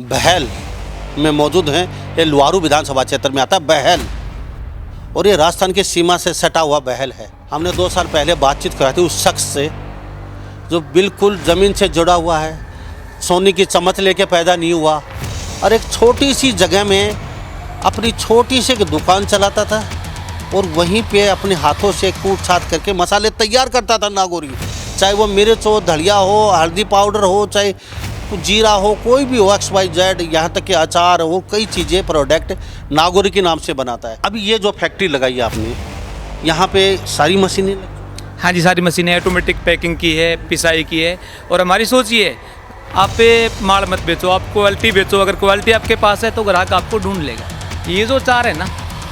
बहल में मौजूद हैं। ये लुआरू विधानसभा क्षेत्र में आता है बहल, और ये राजस्थान की सीमा से सटा हुआ बहल है। हमने 2 साल पहले बातचीत कराई थी उस शख्स से जो बिल्कुल ज़मीन से जुड़ा हुआ है, सोने की चम्मच लेके पैदा नहीं हुआ, और एक छोटी सी जगह में अपनी छोटी सी एक दुकान चलाता था और वहीं पे अपने हाथों से कूट छाट करके मसाले तैयार करता था नागौरी। चाहे वो मिर्च हो, धनिया हो, हल्दी पाउडर हो, चाहे जीरा हो, कोई भी हो, XYZ, यहाँ तक कि अचार हो, कई चीज़ें प्रोडक्ट नागौरी के नाम से बनाता है। अभी ये जो फैक्ट्री लगाई है आपने, यहाँ पे सारी मशीनें हाँ जी, सारी मशीनें ऑटोमेटिक पैकिंग की है, पिसाई की है। और हमारी सोच ये है, आप पे माल मत बेचो, आप क्वालिटी बेचो। अगर क्वालिटी आपके पास है तो ग्राहक आपको ढूंढ लेगा। ये जो चार है ना,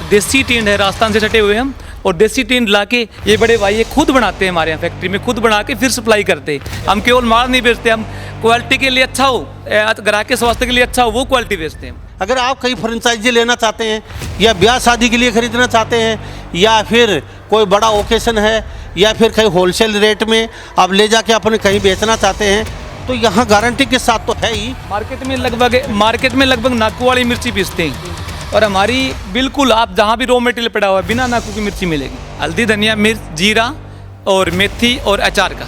देसी टींड है, राजस्थान से सटे हुए हम, और देसी टींड ला के ये बड़े भाई ये खुद बनाते हैं हमारे यहाँ फैक्ट्री में, खुद बना के फिर सप्लाई करते हैं। हम केवल माल नहीं बेचते, हम क्वालिटी के लिए अच्छा हो, ग्राहक के स्वास्थ्य के लिए अच्छा हो, वो क्वालिटी बेचते हैं। अगर आप कहीं फ्रेंचाइजी लेना चाहते हैं या ब्याह शादी के लिए खरीदना चाहते हैं या फिर कोई बड़ा ओकेशन है या फिर कहीं होलसेल रेट में आप ले जाके अपने कहीं बेचना चाहते हैं तो यहाँ गारंटी के साथ तो है ही। मार्केट में लगभग नाकू वाली मिर्ची पीसते हैं, और हमारी बिल्कुल आप जहाँ भी रॉ मटेरियल पड़ा हुआ है बिना नाकू की मिर्ची मिलेगी। हल्दी, धनिया, मिर्च, जीरा और मेथी और अचार का।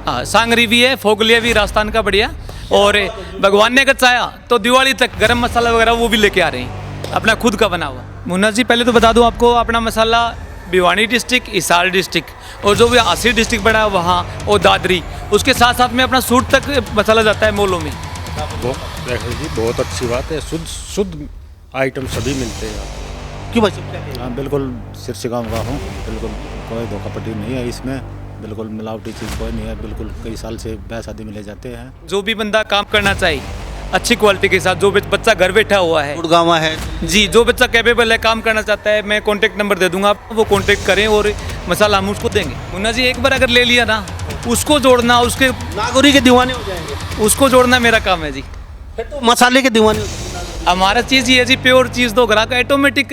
हाँ, सांगरी भी है, फोगलिया भी राजस्थान का बढ़िया। और भगवान ने अगर चाहा तो दिवाली तक गरम मसाला वगैरह वो भी लेके आ रहे हैं, अपना खुद का बना हुआ। मुन्ना जी, पहले तो बता दूं आपको, अपना मसाला भिवानी डिस्ट्रिक्ट, हिसार डिस्ट्रिक्ट और जो भी आसिर डिस्ट्रिक्ट बना है वहाँ, और दादरी, उसके साथ साथ में अपना सूट तक मसाला जाता है मॉलों में। बहुत अच्छी बात है। शुद्ध आइटम सभी मिलते हैं यहाँ। क्यों भाई? हाँ, बिल्कुल सिरसी गाँव का हूँ, बिल्कुल कोई धोखापट्टी नहीं है इसमें, बिल्कुल मिलावटी चीज़ कोई नहीं है। बिल्कुल कई साल से ब्याह शादी में ले जाते हैं। जो भी बंदा काम करना चाहिए अच्छी क्वालिटी के साथ, जो बच्चा घर बैठा हुआ है, गुड़गांव है जी, जो बच्चा कैपेबल है, काम करना चाहता है, मैं कॉन्टैक्ट नंबर दे दूंगा आपको, वो कॉन्टैक्ट करें और मसाला हम उसको देंगे। मुन्ना जी, एक बार अगर ले लिया ना, उसको जोड़ना, उसके नागौरी के दीवाने हो जाएंगे, उसको जोड़ना मेरा काम है जी। फिर तो मसाले के दीवाने हो जाएंगे। हमारा चीज़ ये है जी, प्योर चीज़ तो ग्राहक ऑटोमेटिक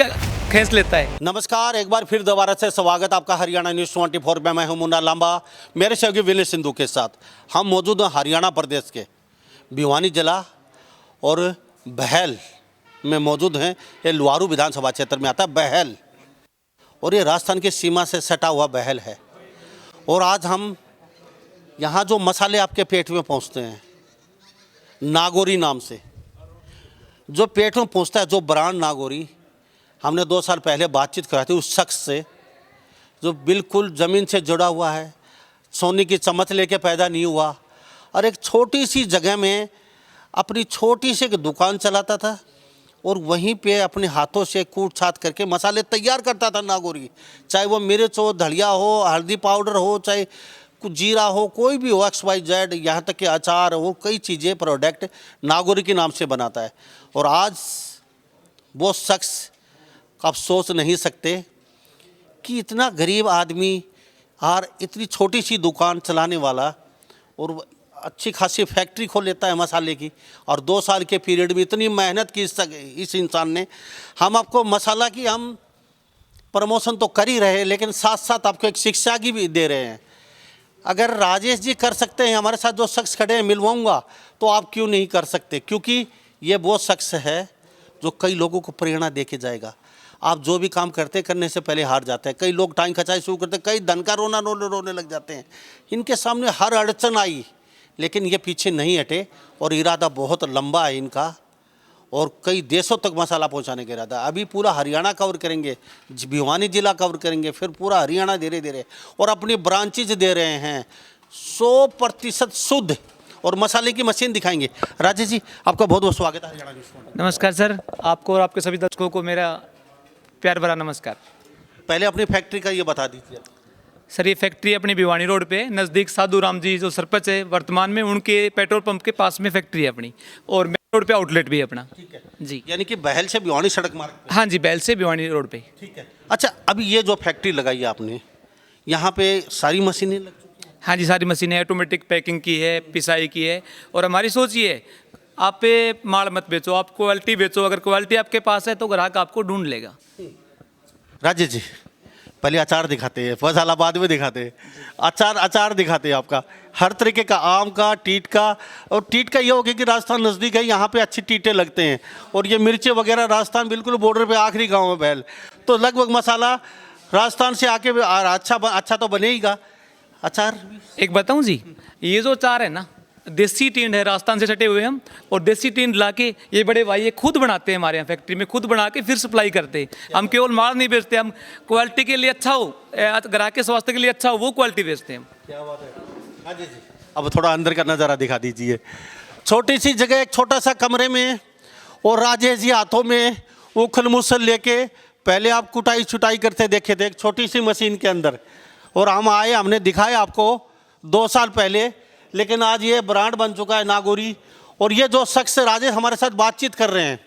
खींच लेता है। नमस्कार, एक बार फिर दोबारा से स्वागत आपका हरियाणा न्यूज़ 24 में। मैं हूं मुन्ना लांबा, मेरे सहयोगी विनय सिंधु के साथ। हम मौजूद हैं हरियाणा प्रदेश के भिवानी जिला और बहल में मौजूद हैं। ये लुआरू विधानसभा क्षेत्र में आता है बहल, और ये राजस्थान की सीमा से सटा हुआ बहल है। और आज हम यहाँ जो मसाले आपके पेट में पहुँचते हैं नागौरी नाम से, जो पेट में पहुँचता है, जो ब्रांड नागौरी, हमने 2 साल पहले बातचीत कराई थी उस शख्स से जो बिल्कुल ज़मीन से जुड़ा हुआ है, सोने की चम्मच लेके पैदा नहीं हुआ, और एक छोटी सी जगह में अपनी छोटी सी एक दुकान चलाता था और वहीं पे अपने हाथों से कूट छाट करके मसाले तैयार करता था नागौरी। चाहे वो मिर्च हो, धनिया हो, हल्दी पाउडर हो, चाहे कुछ जीरा हो, कोई भी हो, XYZ, यहाँ तक कि अचार हो, कई चीज़ें प्रोडक्ट नागौरी के नाम से बनाता है। और आज वो शख्स, आप सोच नहीं सकते कि इतना गरीब आदमी और इतनी छोटी सी दुकान चलाने वाला और अच्छी खासी फैक्ट्री खोल लेता है मसाले की, और 2 साल के पीरियड में इतनी मेहनत की इस इंसान ने। हम आपको मसाला की हम प्रमोशन तो कर ही रहे हैं, लेकिन साथ साथ आपको एक शिक्षा की भी दे रहे हैं। अगर राजेश जी कर सकते हैं, हमारे साथ जो शख्स खड़े हैं मिलवाऊंगा, तो आप क्यों नहीं कर सकते? क्योंकि ये वो शख्स है जो कई लोगों को प्रेरणा दे के जाएगा। आप जो भी काम करते करने से पहले हार जाते हैं। कई लोग टाइम खचाई शुरू करते हैं, कई धन का रोने लग जाते हैं। इनके सामने हर अड़चन आई, लेकिन ये पीछे नहीं हटे, और इरादा बहुत लंबा है इनका, और कई देशों तक मसाला पहुंचाने का इरादा। अभी पूरा हरियाणा कवर करेंगे, भिवानी जिला कवर करेंगे, फिर पूरा हरियाणा धीरे धीरे, और अपनी ब्रांचेज दे रहे हैं 100% शुद्ध, और मसाले की मशीन दिखाएंगे। राजेश जी, आपका बहुत बहुत स्वागत है हरियाणा न्यूज़ में। नमस्कार सर, आपको और आपके सभी दर्शकों को मेरा प्यार भरा नमस्कार। पहले अपनी फैक्ट्री का ये बता दीजिए। सर, ये फैक्ट्री अपनी भिवानी रोड पे नज़दीक साधु राम जी जो सरपंच है वर्तमान में, उनके पेट्रोल पंप के पास में फैक्ट्री है अपनी, और मेन रोड पे आउटलेट भी है अपना। ठीक है जी, यानी कि बहल से भिवानी सड़क मार्ग पे। हाँ जी, बैल से भिवानी रोड पे। ठीक है। अच्छा, अभी ये जो फैक्ट्री लगाई है आपने, यहाँ पे सारी मशीनें लग चुकी हैं? हाँ जी, सारी मशीनें ऑटोमेटिक पैकिंग की है, पिसाई की है। और हमारी सोच ये है, आप पे माल मत बेचो, आप क्वालिटी बेचो। अगर क्वालिटी आपके पास है तो ग्राहक आपको ढूंढ लेगा। राजेश जी, पहले अचार दिखाते हैं, मसाला बाद में दिखाते हैं। अचार दिखाते हैं आपका हर तरीके का, आम का, टीट का। और टीट का ये हो गया कि राजस्थान नज़दीक है, यहाँ पे अच्छी टीटें लगते हैं। और ये मिर्ची वगैरह राजस्थान बिल्कुल बॉर्डर पे आखिरी गांव में बैल, तो लगभग मसाला राजस्थान से आके अच्छा तो बनेगा। अचार एक बताऊं जी, ये जो अचार है ना, देसी टींड है, राजस्थान से सटे हुए हम, और देसी टींड लाके ये बड़े भाई ये खुद बनाते हैं हमारे यहाँ फैक्ट्री में, खुद बना के फिर सप्लाई करते हैं। हम केवल माल नहीं बेचते, हम क्वालिटी के लिए अच्छा हो, ग्राहक के स्वास्थ्य के लिए अच्छा हो, वो क्वालिटी बेचते हैं हम। क्या बात है। हाँ जी जी, अब थोड़ा अंदर का नज़ारा दिखा दीजिए। छोटी सी जगह, एक छोटा सा कमरे में, और राजेश जी हाथों में उखल मुसल लेके पहले आप कुटाई छुटाई करते देखे थे एक छोटी सी मशीन के अंदर, और हम आए, हमने दिखाया आपको 2 साल पहले, लेकिन आज ये ब्रांड बन चुका है नागौरी। और ये जो शख्स राजेश हमारे साथ बातचीत कर रहे हैं,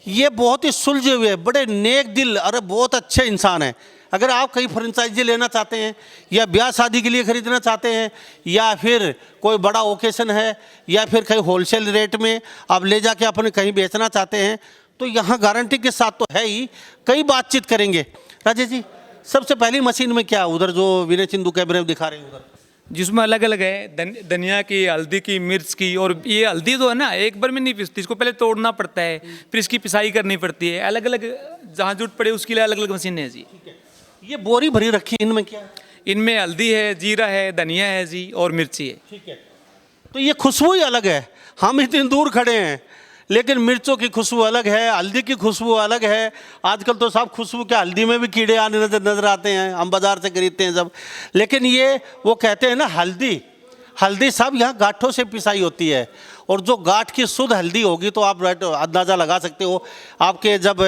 ये बहुत ही सुलझे हुए, बड़े नेक दिल, अरे बहुत अच्छे इंसान हैं। अगर आप कहीं फ्रेंचाइजी लेना चाहते हैं, या ब्याह शादी के लिए ख़रीदना चाहते हैं, या फिर कोई बड़ा ओकेशन है, या फिर कहीं होलसेल रेट में आप ले जाके अपने कहीं बेचना चाहते हैं, तो यहाँ गारंटी के साथ तो है ही। कई बातचीत करेंगे। राजेश जी, सबसे पहली मशीन में क्या उधर जो विनय सिंधु कैमरे में दिखा रहे हैं उधर, जिसमें अलग अलग है, धनिया की, हल्दी की, मिर्च की। और ये हल्दी जो है ना, एक बार में नहीं पिसती, इसको पहले तोड़ना पड़ता है, फिर इसकी पिसाई करनी पड़ती है। अलग अलग जहाँ जरूरत पड़े उसके लिए अलग अलग मशीनें हैं जी। ये बोरी भरी रखी है, इनमें क्या है? इनमें हल्दी है, जीरा है, धनिया है जी, और मिर्ची है। ठीक है, तो ये खुशबू ही अलग है। हम इतनी दूर खड़े हैं, लेकिन मिर्चों की खुशबू अलग है, हल्दी की खुशबू अलग है। आजकल तो सब खुशबू के, हल्दी में भी कीड़े आने नजर आते हैं, हम बाजार से खरीदते हैं जब। लेकिन ये वो कहते हैं ना, हल्दी सब यहाँ गांठों से पिसाई होती है। और जो गांठ की शुद्ध हल्दी होगी तो आप अंदाज़ा लगा सकते हो, आपके जब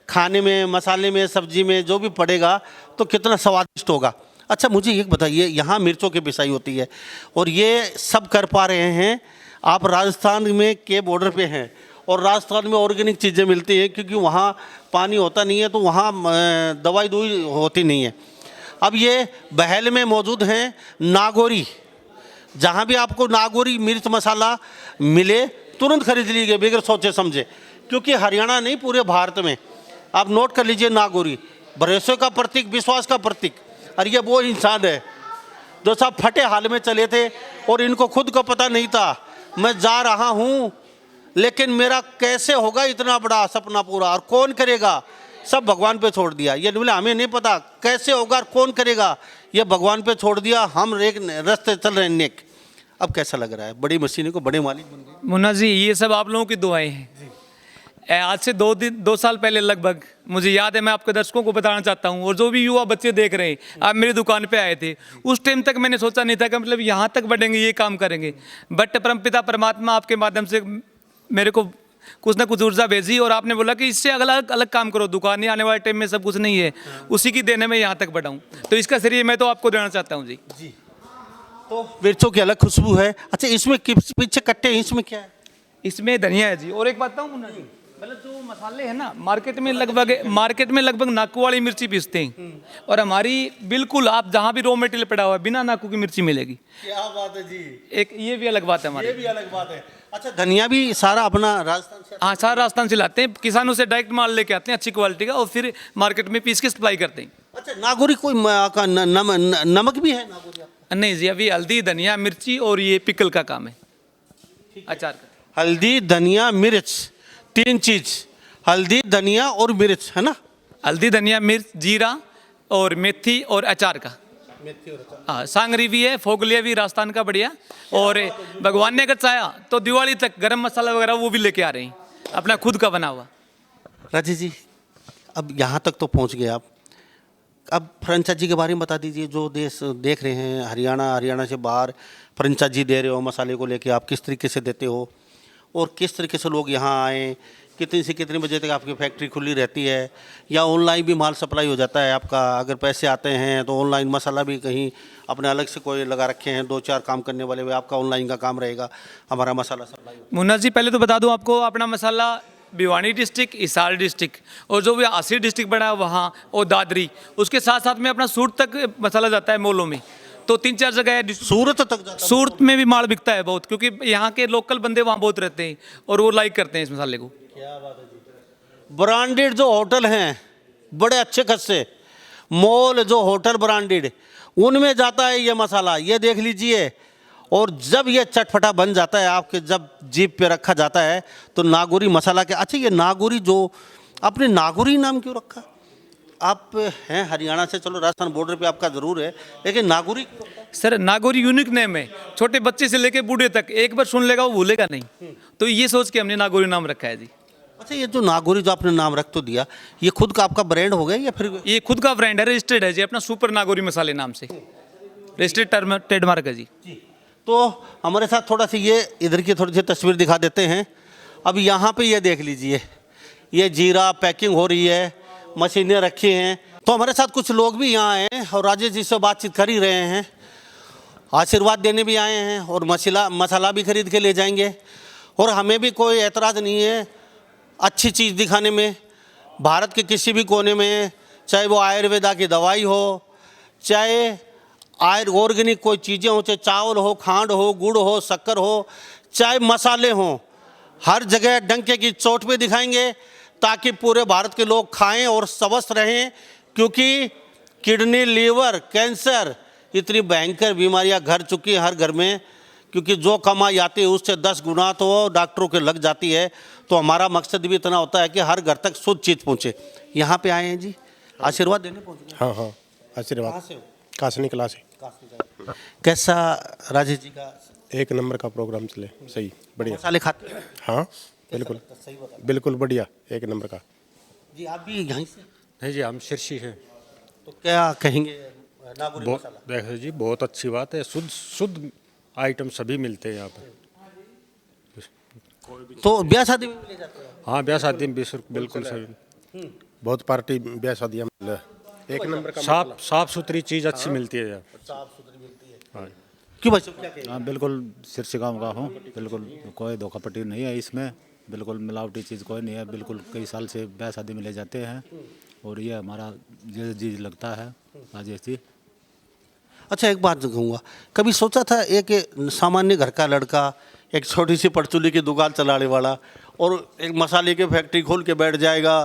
खाने में, मसाले में, सब्जी में जो भी पड़ेगा तो कितना स्वादिष्ट होगा। अच्छा, मुझे एक बताइए, यहाँ मिर्चों की पिसाई होती है और ये सब कर पा रहे हैं आप, राजस्थान में के बॉर्डर पे हैं, और राजस्थान में ऑर्गेनिक चीज़ें मिलती हैं, क्योंकि वहाँ पानी होता नहीं है, तो वहाँ दवाई दुई होती नहीं है। अब ये बहल में मौजूद हैं नागौरी, जहाँ भी आपको नागौरी मिर्च मसाला मिले तुरंत खरीद लीजिए बगैर सोचे समझे, क्योंकि हरियाणा नहीं पूरे भारत में, आप नोट कर लीजिए, नागौरी भरोसे का प्रतीक, विश्वास का प्रतीक। और ये वो इंसान है जो सब फटे हाल में चले थे, और इनको खुद को पता नहीं था मैं जा रहा हूँ, लेकिन मेरा कैसे होगा इतना बड़ा सपना पूरा, और कौन करेगा, सब भगवान पे छोड़ दिया। ये बोले हमें नहीं पता कैसे होगा और कौन करेगा, ये भगवान पे छोड़ दिया, हम एक रास्ते चल रहे हैं नेक। अब कैसा लग रहा है, बड़ी मशीनों को बड़े मालिक बन गए? मुन्ना जी, ये सब आप लोगों की दुआएं हैं। आज से 2 साल पहले लगभग, मुझे याद है, मैं आपके दर्शकों को बताना चाहता हूँ, और जो भी युवा बच्चे देख रहे हैं, आप मेरी दुकान पे आए थे, उस टाइम तक मैंने सोचा नहीं था कि मतलब यहाँ तक बढ़ेंगे, ये काम करेंगे। बट परमपिता परमात्मा आपके माध्यम से मेरे को कुछ ना कुछ ऊर्जा भेजी, और आपने बोला कि इससे अलग अलग काम करो, दुकान ही आने वाले टाइम में सब कुछ नहीं है, उसी की देने में यहाँ तक बढ़ा हूँ। तो इसका श्रेय मैं तो आपको देना चाहता हूँ जी। तो मिर्चों की अलग खुशबू है। अच्छा, इसमें पीछे कट्टे हैं, इसमें क्या है? इसमें धनिया है जी। और एक बात बताऊँ मुन्ना जी, मतलब जो मसाले हैं ना, मार्केट में लगभग नाकू वाली मिर्ची पीसते हैं, और हमारी बिल्कुल, आप जहाँ भी रॉ मटेरियल पड़ा हुआ है, बिना नाकू की मिर्ची मिलेगी। क्या बात है जी, एक ये भी अलग बात है हमारी। ये भी अलग बात है। अच्छा, धनिया भी सारा अपना राजस्थान से? हाँ, सारा राजस्थान से लाते हैं, किसानों से डायरेक्ट माल लेके आते हैं अच्छी क्वालिटी का, और फिर मार्केट में पीस के सप्लाई करते हैं। अच्छा, नागौरी कोई नमक भी है नागौरी? नहीं जी, अभी हल्दी, धनिया, मिर्ची और ये पिकल का काम है, अचार का। हल्दी, धनिया, मिर्च, 3 चीज, हल्दी, धनिया और मिर्च, है ना? हल्दी, धनिया, मिर्च, जीरा और मेथी और अचार का। हाँ, सांगरी भी है, फोगलिया भी राजस्थान का बढ़िया, और भगवान ने अगर चाहा तो दिवाली तक गरम मसाला वगैरह वो भी लेके आ रहे हैं, अपना खुद का बना हुआ। राजेश जी, अब यहाँ तक तो पहुँच गए आप, अब फ्रेंचाइजी के बारे में बता दीजिए। जो देश देख रहे हैं, हरियाणा से बाहर फ्रेंचाइजी दे रहे हो मसाले को लेके, आप किस तरीके से देते हो, और किस तरीके से लोग यहाँ आएँ, कितने से कितने बजे तक आपकी फैक्ट्री खुली रहती है, या ऑनलाइन भी माल सप्लाई हो जाता है आपका? अगर पैसे आते हैं तो ऑनलाइन मसाला भी कहीं अपने अलग से कोई लगा रखे हैं, 2-4 काम करने वाले हुए, आपका ऑनलाइन का काम रहेगा, हमारा मसाला सप्लाई। मुन्ना जी, पहले तो बता दूं आपको, अपना मसाला भिवानी डिस्ट्रिक्ट, हिसार डिस्ट्रिक्ट, और जो भी आसिर डिस्ट्रिक्ट बड़ा है वहाँ, और दादरी, उसके साथ साथ में अपना सूरत तक मसाला जाता है मॉलों में। तो 3-4 जगह है। सूरत तक जाता है? सूरत में भी माल बिकता है बहुत, क्योंकि यहाँ के लोकल बंदे वहाँ बहुत रहते हैं और वो लाइक करते हैं इस मसाले को। क्या बात है जी। ब्रांडेड जो होटल हैं बड़े अच्छे खासे, मॉल जो होटल ब्रांडेड उनमें जाता है ये मसाला, ये देख लीजिए। और जब ये चटपटा बन जाता है आपके, जब जीभ पे रखा जाता है तो नागौरी मसाला के। अच्छा, ये नागौरी जो आपने नागौरी नाम क्यों रखा? आप हैं हरियाणा से, चलो राजस्थान बॉर्डर पे आपका ज़रूर है, लेकिन नागौरी क्यों रखा? सर नागौरी यूनिक नेम है, छोटे बच्चे से लेके बूढ़े तक एक बार सुन लेगा वो भूलेगा नहीं, तो ये सोच के हमने नागौरी नाम रखा है जी। अच्छा, ये जो नागौरी जो आपने नाम रख तो दिया, ये खुद का आपका ब्रांड हो गया या फिर? ये खुद का ब्रांड है, रजिस्टर्ड है जी, अपना सुपर नागौरी मसाले नाम से रजिस्टर्ड ट्रेडमार्क है जी। तो हमारे साथ थोड़ा सी ये इधर की थोड़ी सी तस्वीर दिखा देते हैं। अब यहाँ पे ये देख लीजिए, ये जीरा पैकिंग हो रही है, मशीनें रखी हैं। तो हमारे साथ कुछ लोग भी यहाँ आए हैं और राजेश जी से बातचीत कर ही रहे हैं, आशीर्वाद देने भी आए हैं और मसाला भी खरीद के ले जाएंगे। और हमें भी कोई एतराज़ नहीं है अच्छी चीज़ दिखाने में। भारत के किसी भी कोने में, चाहे वो आयुर्वेदा की दवाई हो, चाहे ऑर्गेनिक कोई चीज़ें हो, चाहे चावल हो, खांड हो, गुड़ हो, शक्कर हो, चाहे मसाले हों, हर जगह डंके की चोट पे दिखाएंगे ताकि पूरे भारत के लोग खाएं और स्वस्थ रहें। क्योंकि किडनी, लीवर, कैंसर इतनी भयंकर बीमारियां घर चुकी हैं हर घर में, क्योंकि जो कमाई आती है उससे 10 गुना तो डॉक्टरों के लग जाती है। तो हमारा मकसद भी इतना होता है कि हर घर तक शुद्ध चीज़ पहुँचे। यहाँ पे आए हैं जी, आशीर्वाद देने पहुँचे। हाँ हाँ, आशीर्वाद। कासनी क्लास है। कैसा राजेश जी का? एक नंबर का प्रोग्राम चले, सही, बढ़िया। मसाले खाते हैं? हाँ बिल्कुल, बिल्कुल बढ़िया, एक नंबर का। जी आप भी यहीं से? नहीं जी, हम सिरसी हैं। तो क्या कहेंगे नागौरी मसाला? देखो जी, बहुत अच्छी बात है, शुद्ध शुद्ध आइटम सभी मिलते हैं यहाँ पर। तो ब्याह शादी में भी ले जाते हैं? हाँ, ब्याह शादी में बिल्कुल सही, बहुत पार्टी ब्याह शादियाँ में एक नंबर का साफ सुथरी चीज़ अच्छी मिलती है यहाँ। साफ सुथरी मिलती है। हाँ। क्यों भाई साहब, क्या कहेंगे? हाँ बिल्कुल, सिरसी गाँव का हूँ। बिल्कुल कोई धोखापट्टी नहीं है इसमें, बिल्कुल मिलावटी चीज़ कोई नहीं है। बिल्कुल कई साल से ब्याह शादी में ले जाते हैं और ये हमारा जी लगता है राजेश जी। अच्छा, एक बात कहूँगा, कभी सोचा था एक सामान्य घर का लड़का, एक छोटी सी परचूली की दुकान चलाने वाला, और एक मसाले की फैक्ट्री खोल के बैठ जाएगा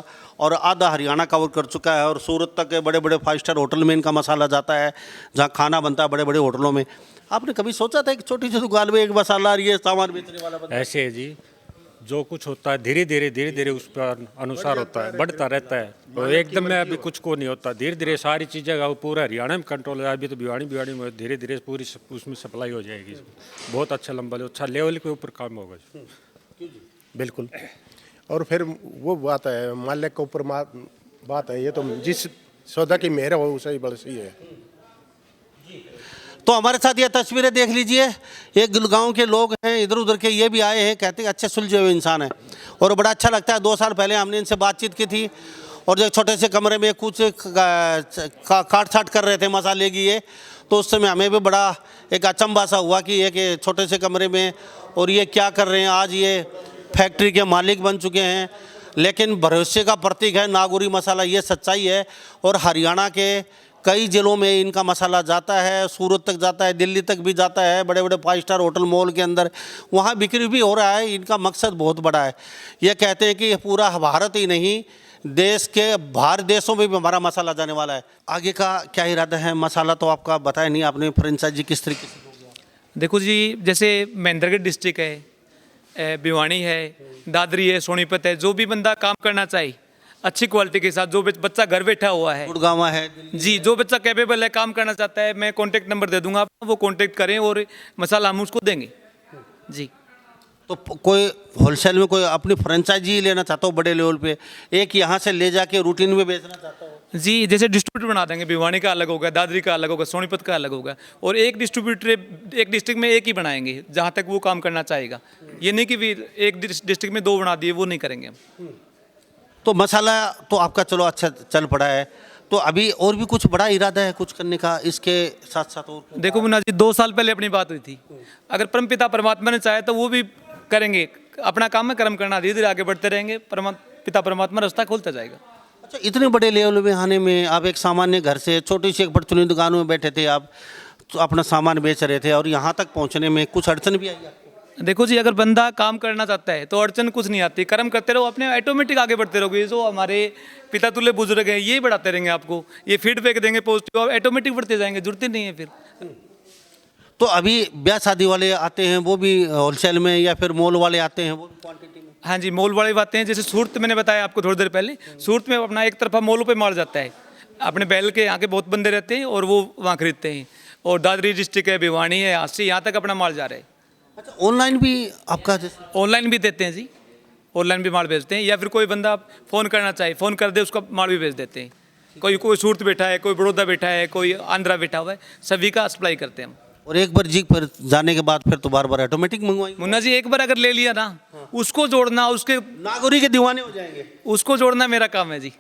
और आधा हरियाणा कवर कर चुका है और सूरत तक के बड़े बड़े 5 स्टार होटल में इनका मसाला जाता है, जहाँ खाना बनता है बड़े बड़े होटलों में। आपने कभी सोचा था एक छोटी सी दुकान में एक मसाला और ये सामान बेचने वाला बंदा? ऐसे है जी, जो कुछ होता है धीरे धीरे उस पर अनुसार होता है, बढ़ता रहता है। तो एकदम में अभी कुछ को नहीं होता, धीरे धीरे सारी चीज़ें का पूरा हरियाणा में कंट्रोल है। अभी तो भिवानी में धीरे धीरे पूरी उसमें सप्लाई हो जाएगी। बहुत अच्छा लंबा अच्छा लेवल के ऊपर काम होगा। बिल्कुल। और फिर वो बात है, मालिक के ऊपर बात है, ये तो जिस सौदा की मेहर हो उसे ही बड़ी है। तो हमारे साथ ये तस्वीरें देख लीजिए, एक गांव के लोग हैं इधर उधर के, ये भी आए हैं, कहते हैं अच्छे सुलझे हुए इंसान हैं और बड़ा अच्छा लगता है। 2 साल पहले हमने इनसे बातचीत की थी और जो छोटे से कमरे में कुछ काट छाट कर रहे थे मसाले की, ये तो उस समय हमें भी बड़ा एक अचंभा सा हुआ कि एक छोटे से कमरे में और ये क्या कर रहे हैं। आज ये फैक्ट्री के मालिक बन चुके हैं। लेकिन भरोसे का प्रतीक है नागौरी मसाला, ये सच्चाई है। और हरियाणा के कई जिलों में इनका मसाला जाता है, सूरत तक जाता है, दिल्ली तक भी जाता है, बड़े बड़े 5 स्टार होटल मॉल के अंदर वहाँ बिक्री भी हो रहा है। इनका मकसद बहुत बड़ा है। ये कहते हैं कि पूरा भारत ही नहीं, देश के बाहर देशों में भी हमारा मसाला जाने वाला है। आगे का क्या इरादा है? मसाला तो आपका बताया नहीं आपने, फ्रेंचाइजी किस तरीके से दोगे? देखो जी, जैसे महेंद्रगढ़ डिस्ट्रिक्ट है, भिवानी है, दादरी है, सोनीपत है, जो भी बंदा काम करना चाहे अच्छी क्वालिटी के साथ, जो बच्चा घर बैठा हुआ है, गुड़गांव है जी, जो बच्चा कैपेबल है, काम करना चाहता है, मैं कॉन्टैक्ट नंबर दे दूंगा, वो कॉन्टैक्ट करें और मसाला हम उसको देंगे जी। तो कोई होलसेल में कोई अपनी फ्रेंचाइजी लेना चाहता हो बड़े लेवल पे, एक यहाँ से ले जाके रूटीन में बेचना चाहता हो जी, जैसे डिस्ट्रीब्यूटर बना देंगे, भिवानी का अलग होगा, दादरी का अलग होगा, सोनीपत का अलग होगा, और एक डिस्ट्रीब्यूटर एक डिस्ट्रिक्ट में एक ही बनाएंगे जहाँ तक वो काम करना चाहेगा। ये नहीं कि भी एक डिस्ट्रिक्ट में 2 बना दिए, वो नहीं करेंगे हम। तो मसाला तो आपका चलो अच्छा चल पड़ा है, तो अभी और भी कुछ बड़ा इरादा है कुछ करने का इसके साथ साथ? और देखो मुन्ना जी, 2 साल पहले अपनी बात हुई थी, अगर परमपिता परमात्मा ने चाहे तो वो भी करेंगे। अपना काम में कर्म करना, धीरे धीरे आगे बढ़ते रहेंगे, पिता परमात्मा रास्ता खोलता जाएगा। अच्छा, इतने बड़े लेवल में आने में आप एक सामान्य घर से छोटी सी एक परचूनी दुकान में बैठे थे, आप तो अपना सामान बेच रहे थे और यहाँ तक पहुँचने में कुछ अड़चन भी आई आपको? देखो जी, अगर बंदा काम करना चाहता है तो अड़चन कुछ नहीं आती, कर्म करते रहो, अपने ऑटोमेटिक आगे बढ़ते रहोगे। जो हमारे पिता तुल्य बुजुर्ग हैं ये बढ़ाते रहेंगे आपको, ये फीडबैक देंगे पॉजिटिव, आप ऑटोमेटिक बढ़ते जाएंगे, जुड़ते नहीं है फिर। तो अभी ब्याह शादी वाले आते हैं वो भी होलसेल में, या फिर मॉल वाले आते हैं वो भी क्वांटिटी में? हाँ जी, मॉल वाले बातें हैं। जैसे सूरत मैंने बताया आपको थोड़ी देर पहले, सूरत में अपना एक तरफा मॉलों पे माल जाता है, अपने बैल के यहाँ के बहुत बंदे रहते हैं और वो वहाँ खरीदते हैं। और दादरी डिस्ट्रिक्ट है, भिवानी है, हांसी, यहाँ तक अपना माल जा रहा है। अच्छा, ऑनलाइन भी आपका जैसे? ऑनलाइन भी देते हैं जी, ऑनलाइन भी माल भेजते हैं, या फिर कोई बंदा फ़ोन करना चाहे फ़ोन कर दे, उसका माल भी भेज देते हैं। कोई सूरत बैठा है, कोई बड़ौदा बैठा है, कोई आंध्रा बैठा हुआ है, सभी का सप्लाई करते हैं हम। और एक बार जी पर जाने के बाद फिर तो बार बार ऑटोमेटिक मंगवाएंगे? मुन्ना जी, एक बार अगर ले लिया ना, उसको जोड़ना, उसके नागौरी के दीवाने हो जाएंगे, उसको जोड़ना मेरा काम है जी।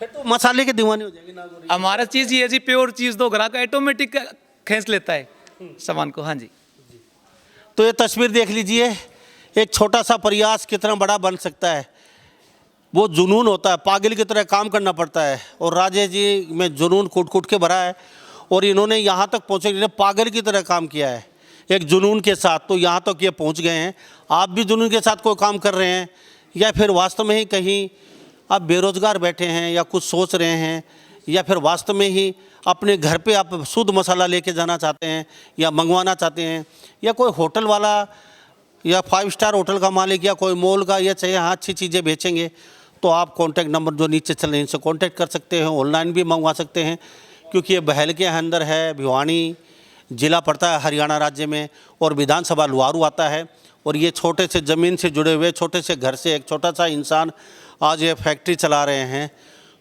फिर तो मसाले के दीवाने हो जाएंगे नागौरी। हमारा चीज़ ये है जी, प्योर चीज़ दो, ग्राहक ऑटोमेटिक खींच लेता है सामान को। हाँ जी। तो ये तस्वीर देख लीजिए, एक छोटा सा प्रयास कितना बड़ा बन सकता है। वो जुनून होता है, पागल की तरह काम करना पड़ता है, और राजेश जी में जुनून कूट कूट के भरा है, और इन्होंने यहाँ तक पहुँचे, इन्होंने पागल की तरह काम किया है एक जुनून के साथ, तो यहाँ तक ये पहुँच गए हैं। आप भी जुनून के साथ कोई काम कर रहे हैं, या फिर वास्तव में ही कहीं आप बेरोजगार बैठे हैं, या कुछ सोच रहे हैं, या फिर वास्तव में ही अपने घर पे आप शुद्ध मसाला लेके जाना चाहते हैं या मंगवाना चाहते हैं, या कोई होटल वाला या 5 स्टार होटल का मालिक या कोई मॉल का, या चाहे हाँ अच्छी चीज़ें बेचेंगे, तो आप कॉन्टैक्ट नंबर जो नीचे चल रहे हैं इनसे कॉन्टैक्ट कर सकते हैं, ऑनलाइन भी मंगवा सकते हैं। क्योंकि ये बहल के अंदर है, भिवानी जिला पड़ता है हरियाणा राज्य में, और विधानसभा लुहारू आता है। और ये छोटे से ज़मीन से जुड़े हुए छोटे से घर से एक छोटा सा इंसान आज ये फैक्ट्री चला रहे हैं,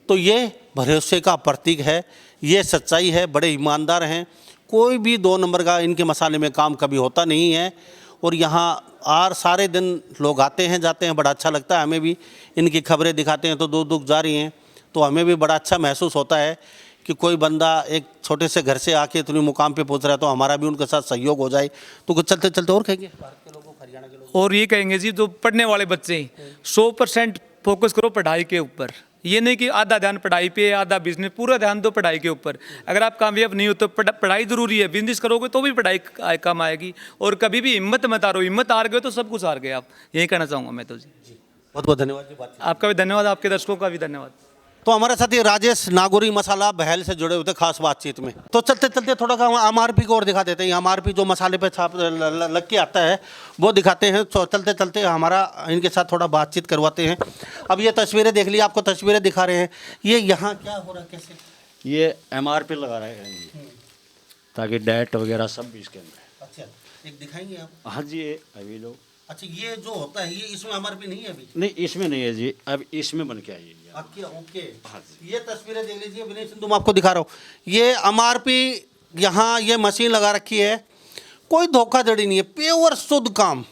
तो ये भरोसे का प्रतीक है, ये सच्चाई है। बड़े ईमानदार हैं, कोई भी 2 नंबर का इनके मसाले में काम कभी होता नहीं है। और यहाँ सारे दिन लोग आते हैं जाते हैं, बड़ा अच्छा लगता है हमें भी। इनकी खबरें दिखाते हैं तो दूर दूर जा रही हैं, तो हमें भी बड़ा अच्छा महसूस होता है कि कोई बंदा एक छोटे से घर से आके इतनी मुकाम पे पहुंच रहा है, तो हमारा भी उनके साथ सहयोग हो जाए। तो कुछ चलते चलते और कहेंगे भारत के लोगों, हरियाणा के लोगों, और ये कहेंगे जी, जो पढ़ने वाले बच्चे 100% फोकस करो पढ़ाई के ऊपर। ये नहीं कि आधा ध्यान पढ़ाई पे, आधा बिजनेस, पूरा ध्यान दो पढ़ाई के ऊपर। अगर आप कामयाब नहीं हो तो पढ़ाई जरूरी है, बिजनेस करोगे तो भी पढ़ाई काम आएगी। और कभी भी हिम्मत मत हारो, हिम्मत हार गए तो सब कुछ हार गए आप, यही कहना चाहूँगा मैं तो जी। बहुत बहुत धन्यवाद जी। आपका भी धन्यवाद, आपके दर्शकों का भी धन्यवाद। तो हमारे साथ ये राजेश नागौरी मसाला बहल से जुड़े हुए थे खास बातचीत में। तो चलते चलते थोड़ा सा MRP को और दिखा देते हैं। MRP जो मसाले पे छाप लग के आता है वो दिखाते हैं। तो चलते चलते हमारा इनके साथ थोड़ा बातचीत करवाते हैं। अब ये तस्वीरें देख ली, आपको तस्वीरें दिखा रहे हैं। ये यहाँ क्या हो रहा है, कैसे? ये MRP लगा रहे हैं ताकि डेट वगैरह सब भी इसके अंदर। अच्छा, एक दिखाएंगे आप? हाँ जी, ये अभी लोग। अच्छा, ये जो होता है ये इसमें MRP नहीं है अभी? नहीं, इसमें नहीं है जी, अब इसमें बन के आई है। अच्छा, ओके। ये तस्वीरें देख लीजिए विनय सिंधु, मैं आपको दिखा रहा हूँ। ये MRP यहाँ ये मशीन लगा रखी है, कोई धोखाधड़ी नहीं है, प्योर शुद्ध काम।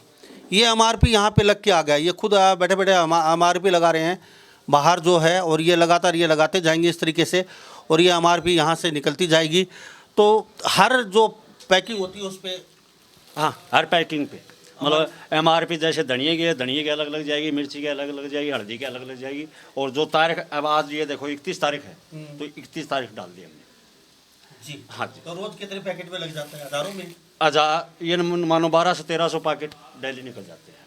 ये MRP यहाँ पे लग के आ गया, ये खुद बैठे बैठे MRP लगा रहे हैं बाहर जो है, और ये लगातार ये लगाते जाएंगे इस तरीके से, और ये MRP यहाँ से निकलती जाएगी। तो हर जो पैकिंग होती है उस पर, हाँ, हर पैकिंग पे मतलब MRP जैसे धनिए की अलग लग जाएगी, मिर्ची की अलग लग जाएगी, हल्दी की अलग लग जाएगी। और जो तारीख, अब आज ये देखो 31 तारीख है, तो 31 तारीख डाल दी हमने जी। हाँ जी। तो रोज कितने पैकेट में लग जाते हैं? हज़ारों में? ये मानो 1200 से 1300 पैकेट डेली निकल जाते हैं।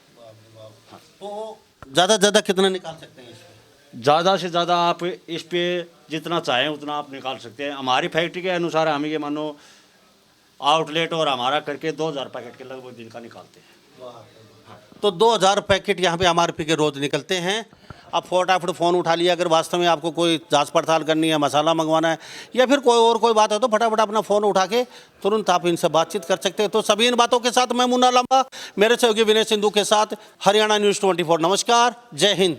हाँ। तो ज़्यादा से ज़्यादा कितना निकाल सकते हैं इसमें? ज़्यादा से ज़्यादा आप इस पे जितना चाहें उतना आप निकाल सकते हैं। हमारी फैक्ट्री के अनुसार हम ये मानो आउटलेट और हमारा करके 2000 पैकेट के लगभग दिन का निकालते हैं। तो 2000 पैकेट यहाँ पे MRP के रोज़ निकलते हैं। आप फटाफट फ़ोन उठा लिया, अगर वास्तव में आपको कोई जांच पड़ताल करनी है, मसाला मंगवाना है, या फिर कोई बात है, तो फटाफट अपना फ़ोन उठा के तुरंत आप इनसे बातचीत कर सकते हैं। तो सभी इन बातों के साथ मैं मुन्ना लांबा, मेरे सहयोगी विनय सिंधु के साथ, हरियाणा न्यूज़ 24। नमस्कार, जय हिंद।